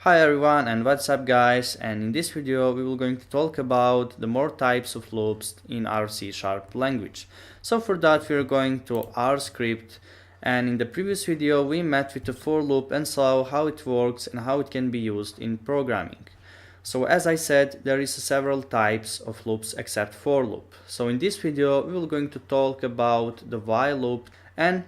Hi everyone and what's up guys, and in this video we will going to talk about the more types of loops in our C# language. So for that we are going to R script, and in the previous video we met with the for loop and saw how it works and how it can be used in programming. So as I said, there is several types of loops except for loop. So in this video we will going to talk about the while loop, and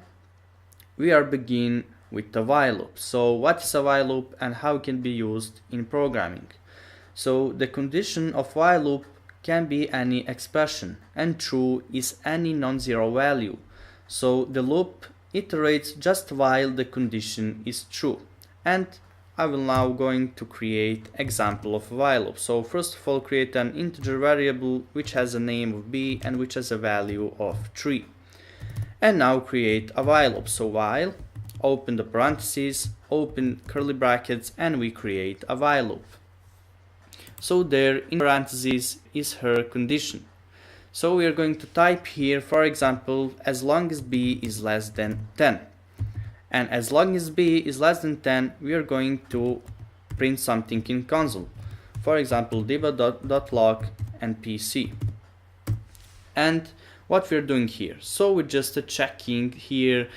we are begin with the while loop. So what is a while loop and how it can be used in programming? So the condition of while loop can be any expression, and true is any non-zero value. So the loop iterates just while the condition is true. And I will now going to create example of while loop. So first of all, create an integer variable which has a name of b and which has a value of 3. And now create a while loop. So while, open the parentheses, open curly brackets, and we create a while loop. So there in parentheses is her condition. So we are going to type here, for example, as long as b is less than 10. And as long as b is less than 10, we are going to print something in console. For example, debug.log and pc. And what we're doing here, so we're just checking here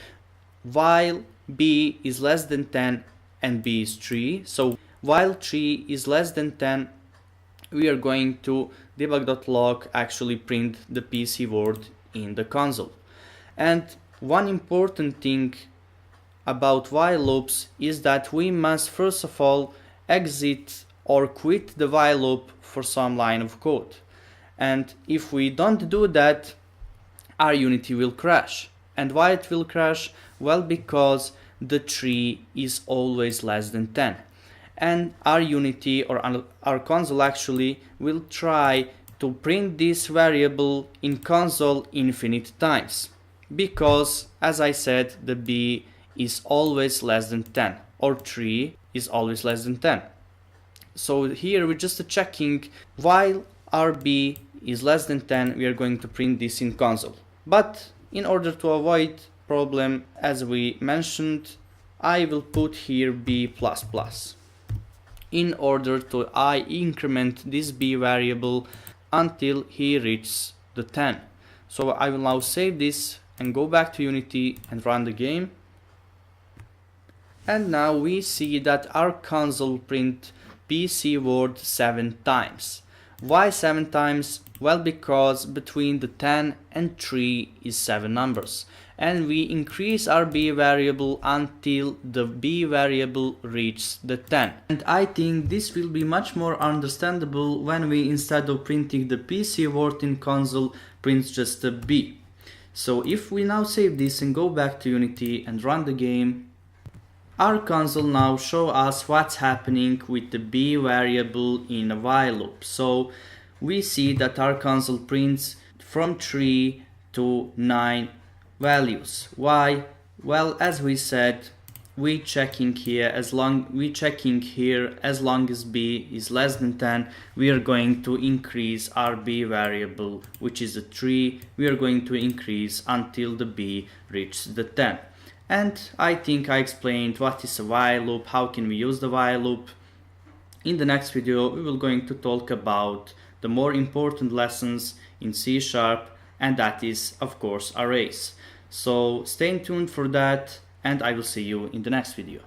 while b is less than 10 and b is 3. So while 3 is less than 10, we are going to debug.log actually print the pc word in the console. And one important thing about while loops is that we must first of all exit or quit the while loop for some line of code. And if we don't do that, our Unity will crash. And why it will crash? Well, because the 3 is always less than 10. And our Unity or our console actually will try to print this variable in console infinite times. Because, as I said, the b is always less than 10, or 3 is always less than 10. So here we're just checking while our b is less than 10, we are going to print this in console. But in order to avoid problem, as we mentioned, I will put here b++ in order to increment this b variable until he reaches the 10. So I will now save this and go back to Unity and run the game. And now we see that our console print pc word 7 times. Why 7 times? Well, because between the 10 and 3 is 7 numbers. And we increase our b variable until the b variable reaches the 10. And I think this will be much more understandable when we, instead of printing the pc word in console, print just a b. So if we now save this and go back to Unity and run the game, our console now show us what's happening with the b variable in a while loop. So we see that our console prints from 3 to 9 values. Why? Well, as we said, we checking here as long as b is less than 10, we are going to increase our b variable, which is a 3. We are going to increase until the b reaches the 10. And I think I explained what is a while loop, how can we use the while loop. In the next video we will going to talk about the more important lessons in C#, and that is of course arrays. So stay tuned for that, and I will see you in the next video.